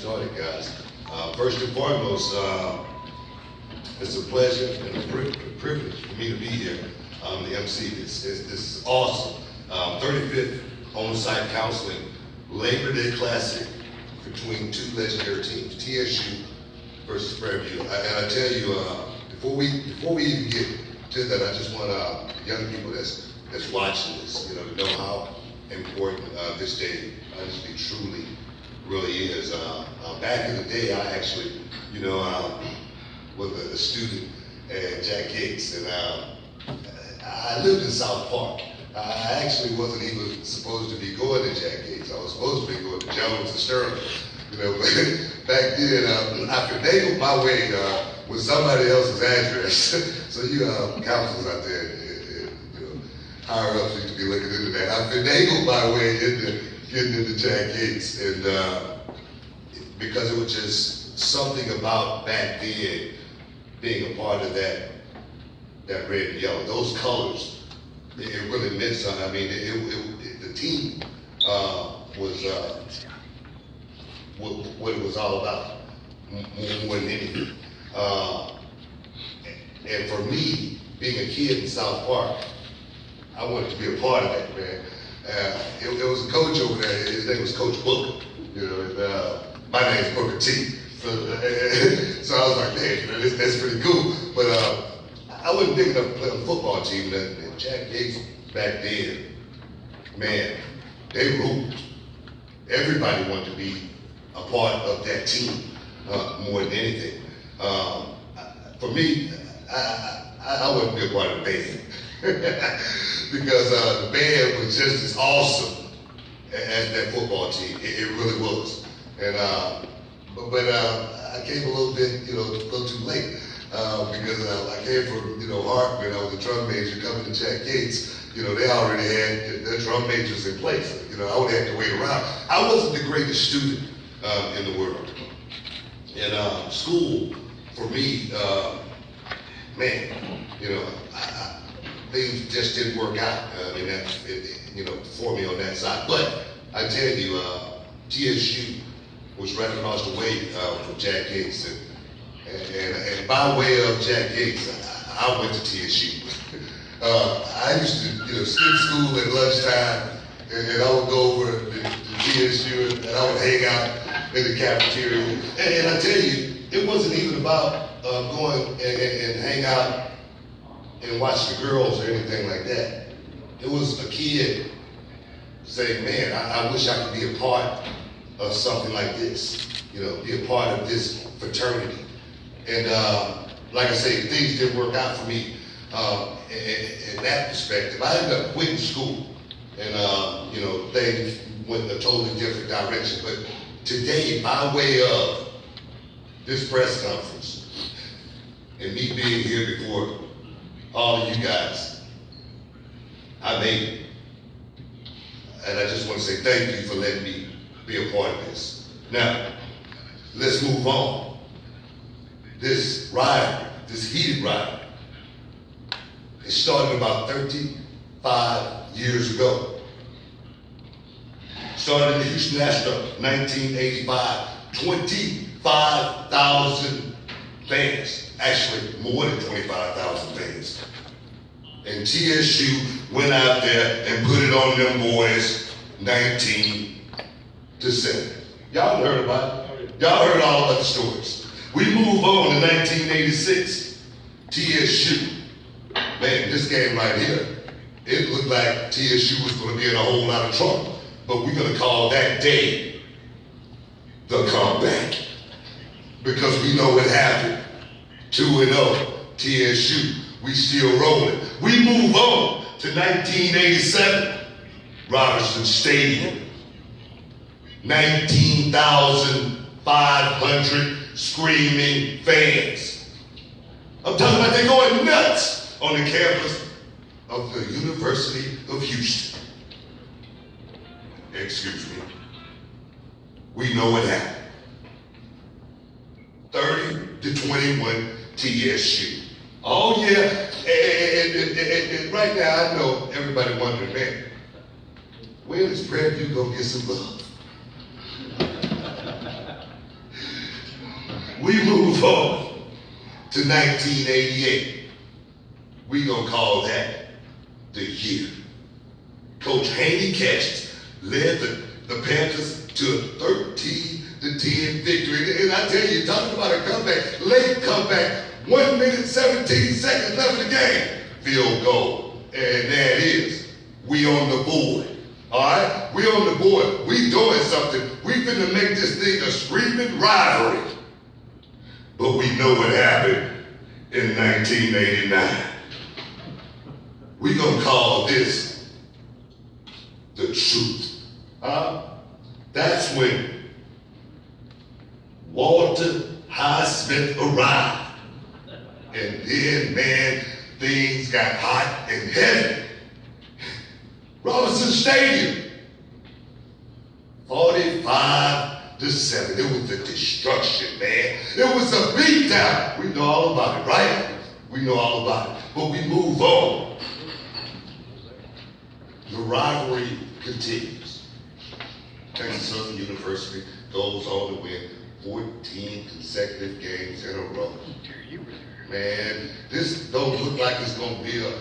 started, guys. First and foremost, it's a pleasure and a privilege for me to be here, the MC. This is awesome. 35th on-site counseling Labor Day Classic between two legendary teams, TSU versus Prairie View. And I tell you, before we even get to that, I just want young people that's watching this, to know how important this day truly really is. Back in the day, I actually, was a student at Jack Gates, and I lived in South Park. I actually wasn't even supposed to be going to Jack Gates. I was supposed to be going to Jones and Sterling. But back then, I finagled my way with somebody else's address. So you counselors out there, higher ups need to be looking into that. I finagled my way into getting into Jack Gates, and because it was just something about back then being a part of that red and yellow, those colors, it really meant something. I mean, the team was what it was all about, more than anything. And for me, being a kid in South Park, I wanted to be a part of that, man. It was a coach over there. His name was Coach Booker. And, my name's Booker T. So I was like, man, that's pretty cool. But I wasn't big enough to play on the football team. And Jack Gates back then, man, they ruled. Everybody wanted to be a part of that team more than anything. For me, I wouldn't be a part of the band because the band was just as awesome as that football team. It really was. And but I came a little bit, a little too late because I came from, Hartman. I was a drum major coming to Jack Gates. They already had their drum majors in place. I would have to wait around. I wasn't the greatest student in the world. And school, for me, man, things just didn't work out. I mean, for me on that side. But I tell you, TSU was right across the way from Jack Gates. And by way of Jack Gates, I went to TSU. I used to, skip school at lunchtime, and I would go over to TSU, and I would hang out in the cafeteria. And I tell you, it wasn't even about going and hang out and watch the girls or anything like that. It was a kid saying, man, I wish I could be a part of something like this, be a part of this fraternity. And like I say, things didn't work out for me in that perspective. I ended up quitting school, and things went in a totally different direction. But today, by way of this press conference, and me being here before all of you guys, I made it. And I just want to say thank you for letting me be a part of this. Now, let's move on. This rivalry, this heated rivalry, it started about 35 years ago. Started in the Houston Astros, 1985, 25,000 fans, actually more than 25,000 fans. And TSU went out there and put it on them boys 19-7. Y'all heard about it. Y'all heard all about the stories. We move on to 1986. TSU. Man, this game right here, it looked like TSU was going to be in a whole lot of trouble. But we're going to call that day the comeback. Because we know what happened. 2-0, TSU. We still rolling. We move on to 1987, Robertson Stadium. 19,500 screaming fans. I'm talking about they're going nuts on the campus of the University of Houston. Excuse me. We know what happened. 30-21 TSU. Oh yeah, and right now I know everybody wondering, man, when is Prairie View gonna get some love? we move on to 1988. We gonna call that the year. Coach Haney Catches led the Panthers to a 13-10 victory. And I tell you, talking about a comeback, late comeback, 1 minute, 17 seconds left in the game. Field goal. And there it is. We on the board. All right? We on the board. We doing something. We finna make this thing a screaming rivalry. But we know what happened in 1989. We gonna call this the truth. That's when Walter Highsmith arrived. And then, man, things got hot and heavy. Robinson Stadium, 45-7. It was a destruction, man. It was a beatdown. We know all about it, right? We know all about it. But we move on. The rivalry continues. Texas Southern University goes on to win 14 consecutive games in a row. Man, this don't look like it's going to be a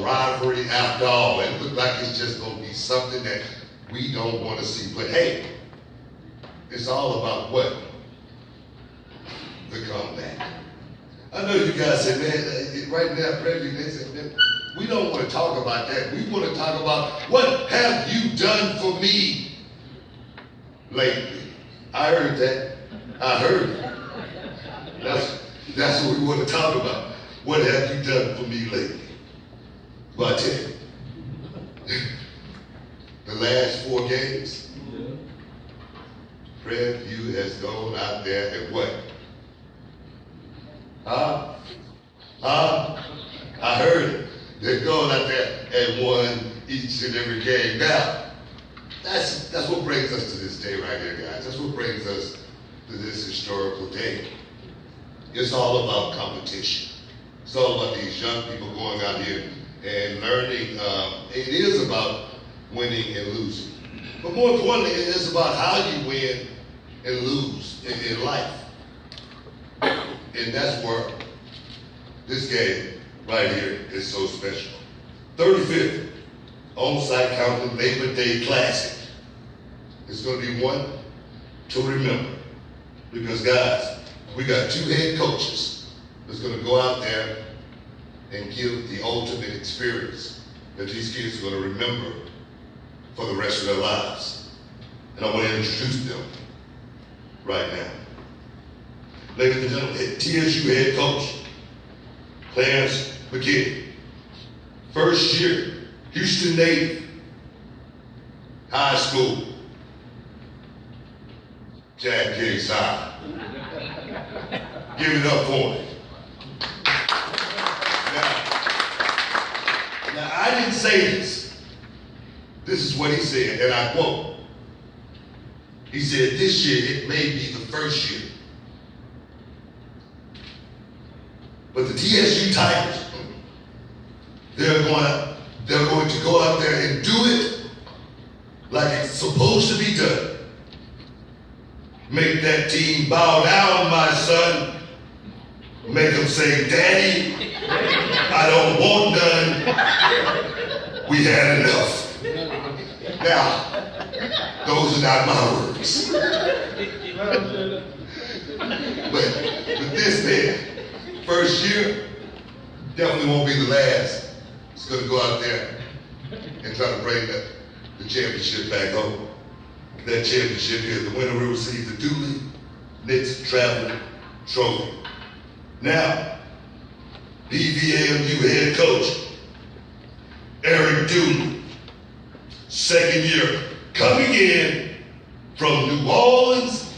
rivalry after all. It looks like it's just going to be something that we don't want to see. But hey, it's all about what? The comeback. I know you guys said, man, right now, President, they said, man, we don't want to talk about that. We want to talk about what have you done for me lately. I heard that. I heard it. That's what we want to talk about. What have you done for me lately? But I tell you, the last 4 games, Fred Pugh has gone out there and what? I heard it. They're going out there and won each and every game. Now, that's what brings us to this day right here, guys. That's what brings us to this historical day. It's all about competition. It's all about these young people going out here and learning. It is about winning and losing. But more importantly, it is about how you win and lose in life. And that's where this game right here is so special. 35th on-site County Labor Day Classic. It's going to be one to remember. Because guys, we got 2 head coaches that's going to go out there and give the ultimate experience that these kids are going to remember for the rest of their lives. And I want to introduce them right now. Ladies and gentlemen, TSU head coach, Clarence McKinney. First year, Houston Native High School, Jack Case High. Give it up for him. Now, I didn't say this. This is what he said, and I quote. He said, this year, it may be the first year. But the TSU Tigers, they're going to go out there and do it like it's supposed to be done. Make that team bow down, my son. Make them say, Daddy, I don't want none. We had enough. Now, those are not my words. But this man, first year, definitely won't be the last. He's going to go out there and try to bring the championship back home. That championship is the winner will receive the Dooley Knicks Traveling Trophy. Now, DVAMU head coach, Eric Dooley, second year, coming in from New Orleans,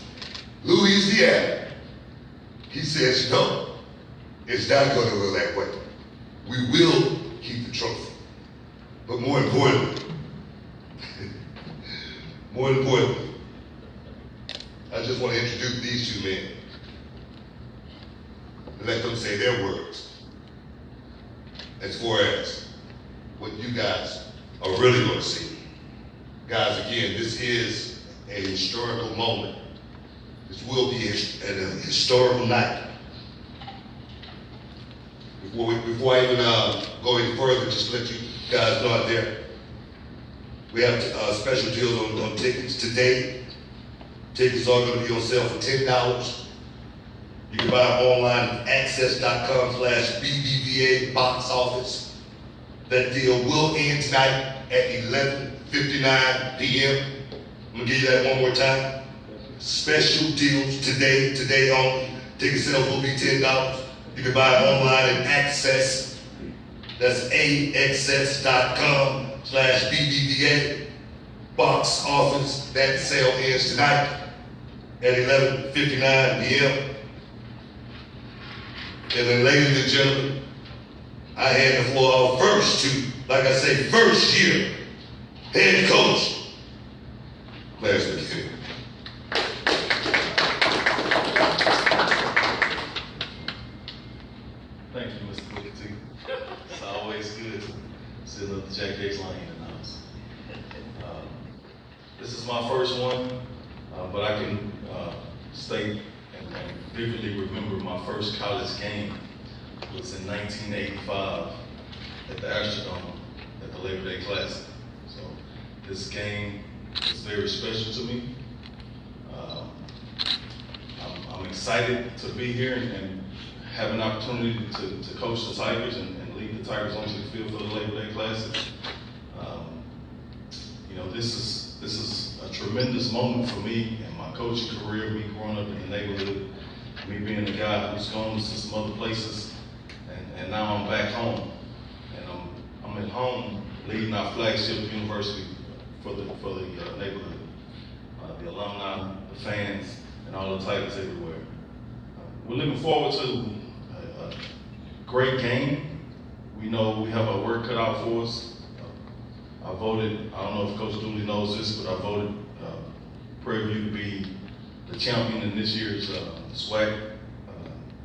Louisiana. He says, no, it's not going to go that way. We will keep the trophy. But more importantly, I just want to introduce these 2 men and let them say their words as far as what you guys are really going to see. Guys, again, this is a historical moment. This will be an historical night. Before I even go any further, just to let you guys know out there, we have special deals on tickets today. Tickets are going to be on sale for $10. You can buy them online at access.com/BBVA box office. That deal will end tonight at 11:59 p.m. I'm going to give you that one more time. Special deals today only. Ticket sales will be $10. You can buy it online at Access. That's access.com/BBVA box office. That sale ends tonight at 11:59 p.m. And then, ladies and gentlemen, I hand the floor off first to, like I say, first year head coach, Clarence McKinney. Thank you, Mr. Booker T. It's always good sitting up the Jack Gates Lane in the house. This is my first one, but I can state and vividly remember my first college game was in 1985 at the Astrodome at the Labor Day Classic. So this game is very special to me. I'm excited to be here and have an opportunity to coach the Tigers and lead the Tigers onto the field for the Labor Day Classic. You know, this is a tremendous moment for me in my coaching career, me growing up in the neighborhood, me being the guy who's gone to some other places, and now I'm back home. And I'm at home leading our flagship university for the neighborhood, the alumni, the fans, and all the Tigers everywhere. We're looking forward to a great game. We know we have our work cut out for us. I voted, I don't know if Coach Dooley knows this, but I voted Prairie View to be the champion in this year's SWAC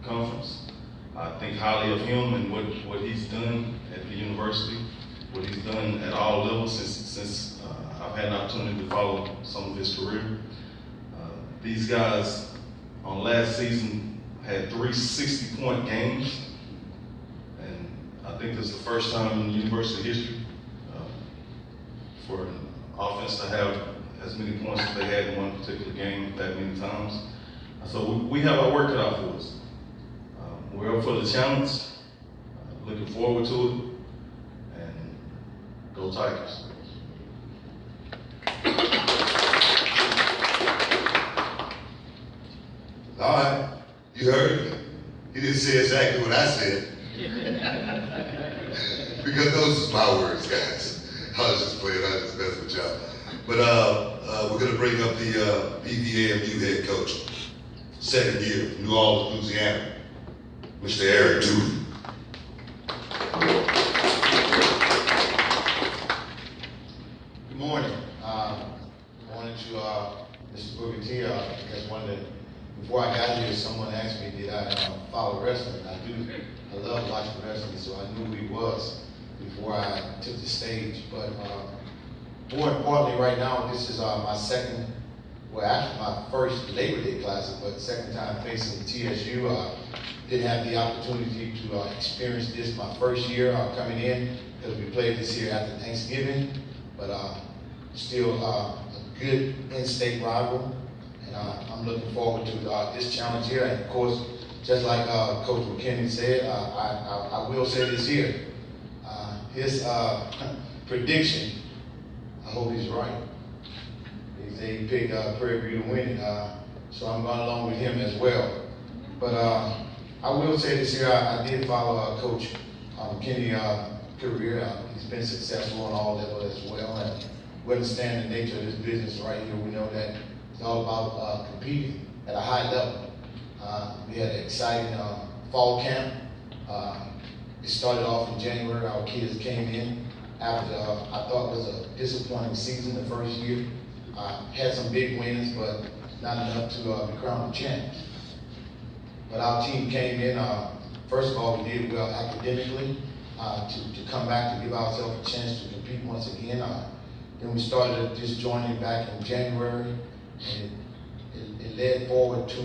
conference. I think highly of him and what he's done at the university, what he's done at all levels since I've had an opportunity to follow some of his career. These guys on last season had 3 60-point games, and I think this is the first time in university history for an offense to have as many points as they had in one particular game that many times. So we have our work cut out for us. We're up for the challenge, looking forward to it, and go Tigers. All right, you heard me. He didn't say exactly what I said. Because those are my words, guys. I was just playing, I was just messing with y'all. But we're gonna bring up the PVAMU head coach, second year, New Orleans, Louisiana, Mr. Eric Dooley. Good morning. Good morning to Mr. Booker T. Because before I got here, someone asked me, did I follow wrestling? I do. I love watching wrestling, so I knew who he was before I took the stage. But more importantly, right now, this is my second, well, actually my first Labor Day Classic, but second time facing TSU. Didn't have the opportunity to experience this my first year coming in, because we played this here after Thanksgiving, but still a good in-state rival, and I'm looking forward to this challenge here. And of course, just like Coach McKinney said, I will say this here. His prediction, I hope he's right. He said he picked Prairie View to win it, so I'm going along with him as well. But I will say this here, I did follow Coach McKinney's career. He's been successful on all levels as well, and we understand the nature of this business right here. We know that it's all about competing at a high level. We had an exciting fall camp. It started off in January. Our kids came in after I thought it was a disappointing season the first year. Had some big wins, but not enough to be crowned champions. But our team came in, first of all, we did well academically, to come back to give ourselves a chance to compete once again. Then we started disjoining back in January, and it led forward to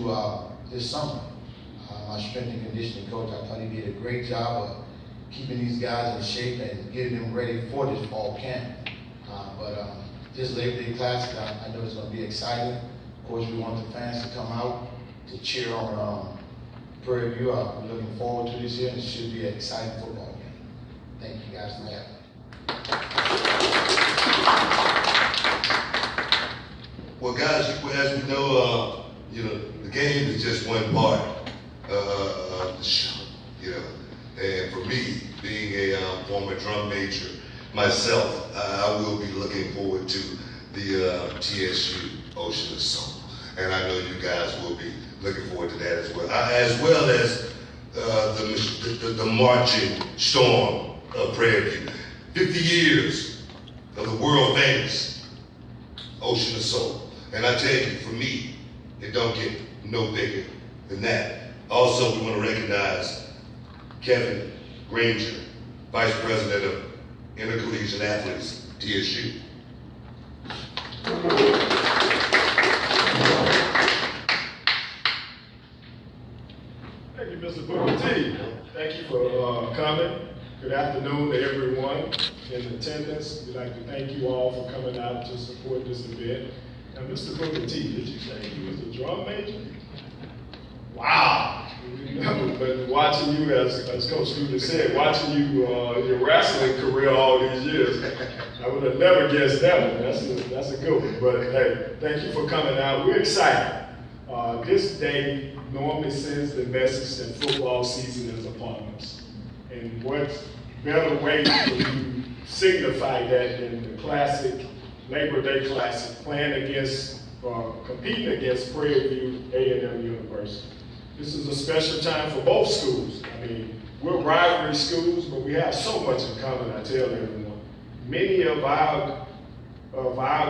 this summer. My strength and conditioning coach, I thought he did a great job of keeping these guys in shape and getting them ready for this fall camp. This Labor Day Classic, I know it's going to be exciting. Of course, we want the fans to come out to cheer on Prairie View. We're looking forward to this year, and it should be an exciting football game. Thank you guys for having me. Well, guys, as we know, the game is just one part of the show, And for me, being a former drum major myself, I will be looking forward to the TSU Ocean of Soul. And I know you guys will be looking forward to that as well as the marching storm of Prairie View. 50 years of the world famous Ocean of Soul. And I tell you, for me, it don't get no bigger than that. Also, we want to recognize Kevin Granger, Vice President of Intercollegiate Athletes, TSU. Thank you, Mr. Booker T. Thank you for coming. Good afternoon to everyone in attendance. We'd like to thank you all for coming out to support this event. Now, Mr. Booker T, did you say you was a drum major? Wow. But watching you, as Coach Student said, watching you your wrestling career all these years, I would have never guessed that one. That's a good one. But hey, thank you for coming out. We're excited. This day normally sends the message that football season is upon us. And what better way to signify that than the classic, Labor Day Classic, playing against, competing against Prairie View A&M University. This is a special time for both schools. I mean, we're rivalry schools, but we have so much in common, I tell everyone. Many of our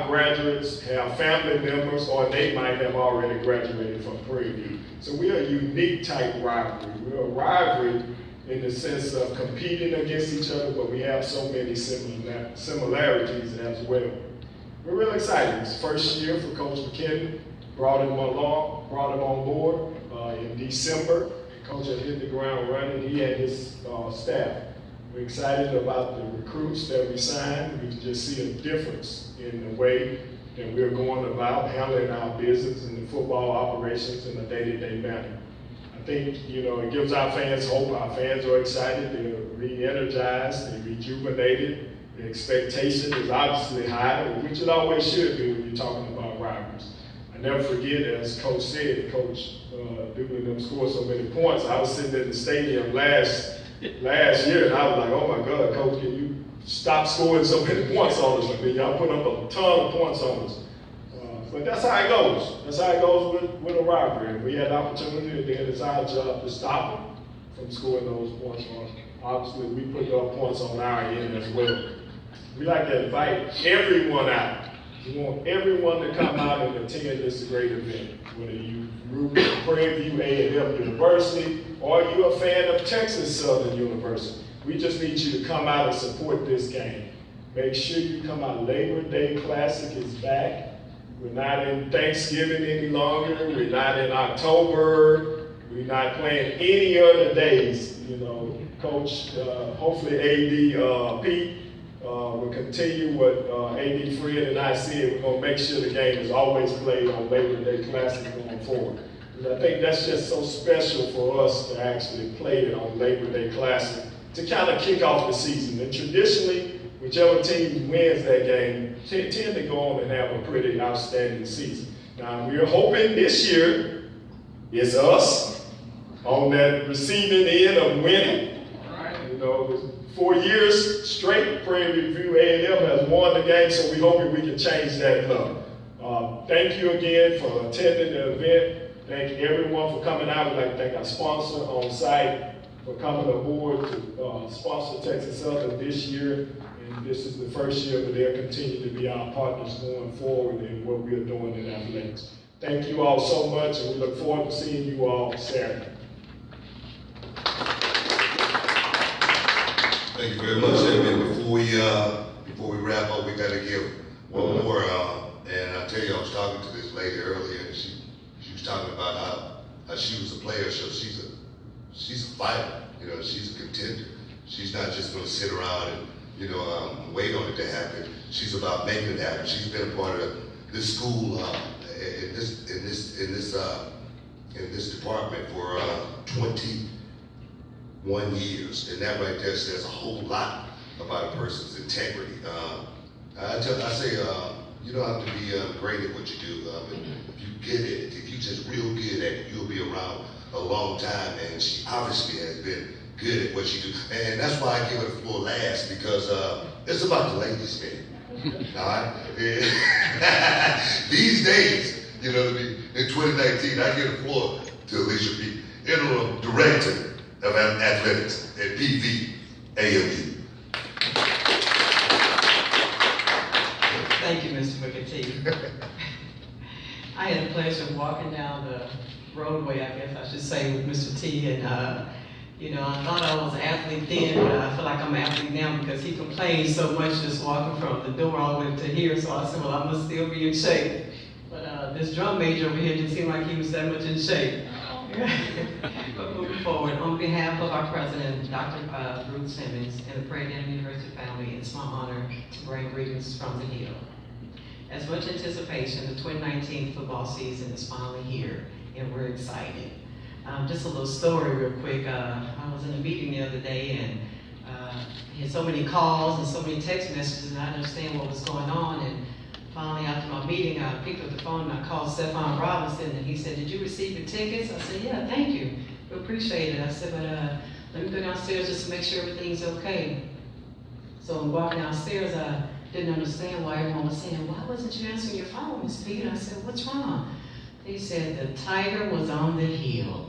graduates have family members, or they might have already graduated from Prairie View. So we're a unique type rivalry. We're a rivalry in the sense of competing against each other, but we have so many similarities as well. We're really excited. It's the first year for Coach McKinnon. Brought him on board in December. Coach had hit the ground running. He and his staff. We're excited about the recruits that we signed. We can just see a difference in the way that we're going about handling our business and the football operations in a day-to-day manner. I think, it gives our fans hope. Our fans are excited. They're re-energized. They're rejuvenated. The expectation is obviously high, which it always should be when you're talking about rivals. I never forget, as Coach said, Coach Dublin scored so many points. I was sitting in the stadium last year, and I was like, oh my God, Coach, can you stop scoring so many points on us? I mean, y'all put up a ton of points on us. But that's how it goes. That's how it goes with a rivalry. We had the opportunity, and then it's our job to stop them from scoring those points on us. Obviously, we put up points on our end as well. We like to invite everyone out. We want everyone to come out and attend this great event. Whether you root for Prairie View A&M University or you're a fan of Texas Southern University, we just need you to come out and support this game. Make sure you come out. Labor Day Classic is back. We're not in Thanksgiving any longer. We're not in October. We're not playing any other days. Coach, hopefully AD Pete will continue what AD Fred and I said. We're going to make sure the game is always played on Labor Day Classic going forward. Because I think that's just so special for us to actually play it on Labor Day Classic to kind of kick off the season. And traditionally, whichever team wins that game tend to go on and have a pretty outstanding season. Now, we're hoping this year it's us on that receiving end of winning. 4 years straight, Prairie View A&M has won the game, so we're hoping we can change that up. Thank you again for attending the event. Thank everyone for coming out. We'd like to thank our sponsor on site for coming aboard to sponsor Texas Southern this year. And this is the first year, but they'll continue to be our partners going forward in what we're doing in athletics. Thank you all so much, and we look forward to seeing you all Saturday. Thank you very much, gentlemen. Before we wrap up, we got to give one more. And I tell you, I was talking to this lady earlier, and she was talking about how she was a player, so she's a fighter, you know, she's a contender. She's not just gonna sit around and, you know, wait on it to happen. She's about making it happen. She's been a part of this school, in this department for 21 years. And that right there says a whole lot about a person's integrity. I say, you don't have to be great at what you do. If you get it, if you're just real good at it, you'll be around a long time. And she obviously has been good at what she do. And that's why I give her the floor last, because it's about the ladies, man. All right? These days, you know what I mean, in 2019, I give the floor to Alicia P., Interim Director of Athletics at PV AMU. Thank you, Mr. Booker T. I had the pleasure of walking down the roadway, I guess I should say, with Mr. T, and you know, I thought I was an athlete then, but I feel like I'm an athlete now because he complains so much just walking from the door all the way to here, so I said, well, I must still be in shape. But this drum major over here didn't seem like he was that much in shape. But moving forward, on behalf of our president, Dr. Ruth Simmons, and the President University family, it's my honor to bring greetings from the Hill. As much anticipation, the 2019 football season is finally here, and we're excited. Just a little story real quick. I was in a meeting the other day, and had so many calls and so many text messages, and I didn't understand what was going on. And finally, after my meeting, I picked up the phone and I called Stephon Robinson, and he said, "Did you receive your tickets?" I said, "Yeah, thank you. We appreciate it." I said, "But let me go downstairs just to make sure everything's okay." So I'm walking downstairs. I didn't understand why everyone was saying, "Why wasn't you answering your phone, Miss Peter?" I said, "What's wrong?" They said the tiger was on the hill.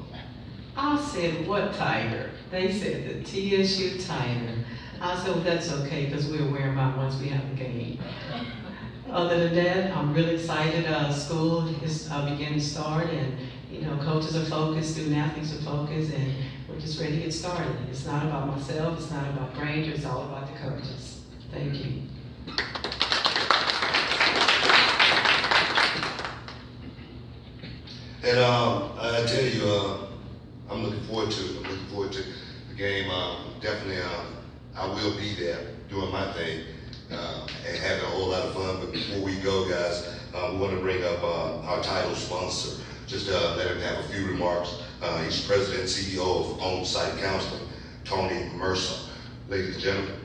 I said, "What tiger?" They said the TSU tiger. I said, "Well, that's okay, because we'll wear them out once we have the game." Other than that, I'm really excited. School is beginning to start, and you know, coaches are focused, student athletes are focused, and we're just ready to get started. It's not about myself, it's not about Granger, it's all about the coaches. Thank you. And I tell you, I'm looking forward to it. I'm looking forward to the game. Definitely, I will be there doing my thing and having a whole lot of fun. But before we go, guys, we want to bring up our title sponsor. Just let him have a few remarks. He's president and CEO of On-Site Counseling, Tony Mercer. Ladies and gentlemen.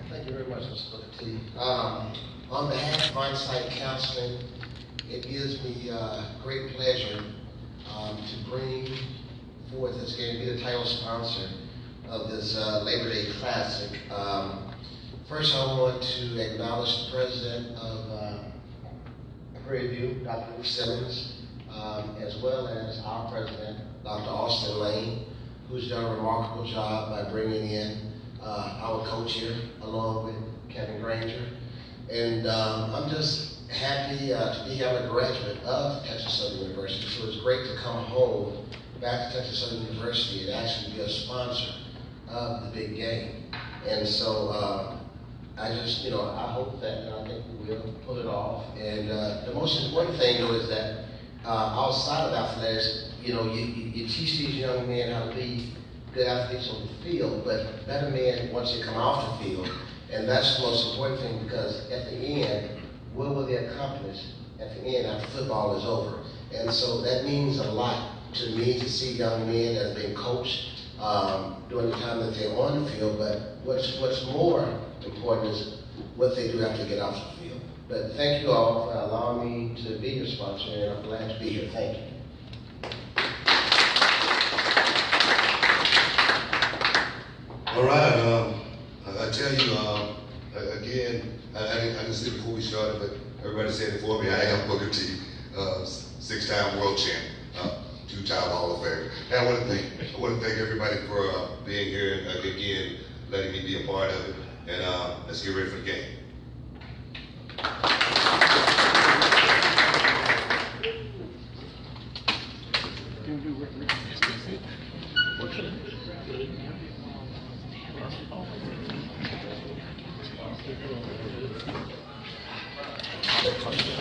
Thank you very much, Mr. Booker T. On behalf of On-Site Counseling, it gives me great pleasure to bring forth this game, be the title sponsor of this Labor Day Classic. First, I want to acknowledge the president of Prairie View, Dr. Ruth Simmons, as well as our president, Dr. Austin Lane, who's done a remarkable job by bringing in our coach here, along with Kevin Granger. And I'm just happy to be a graduate of Texas Southern University, so it's great to come home back to Texas Southern University and actually be a sponsor of the big game. And so I just, I hope that, I think we will pull it off. And the most important thing, though, is that outside of athletics, you teach these young men how to be good athletes on the field, but better men once they come off the field. And that's the most important thing, because at the end, what will they accomplish at the end after football is over? And so that means a lot to me to see young men that have been coached during the time that they're on the field, but what's more important is what they do after they get off the field. But thank you all for allowing me to be your sponsor, and I'm glad to be here. Thank you. All right, I tell you, again, I didn't say before we started, but everybody said it for me. I am Booker T, 6-time world champ, 2-time Hall of Famer. And I want to thank everybody for being here and again, letting me be a part of it. And let's get ready for the game. Thank you.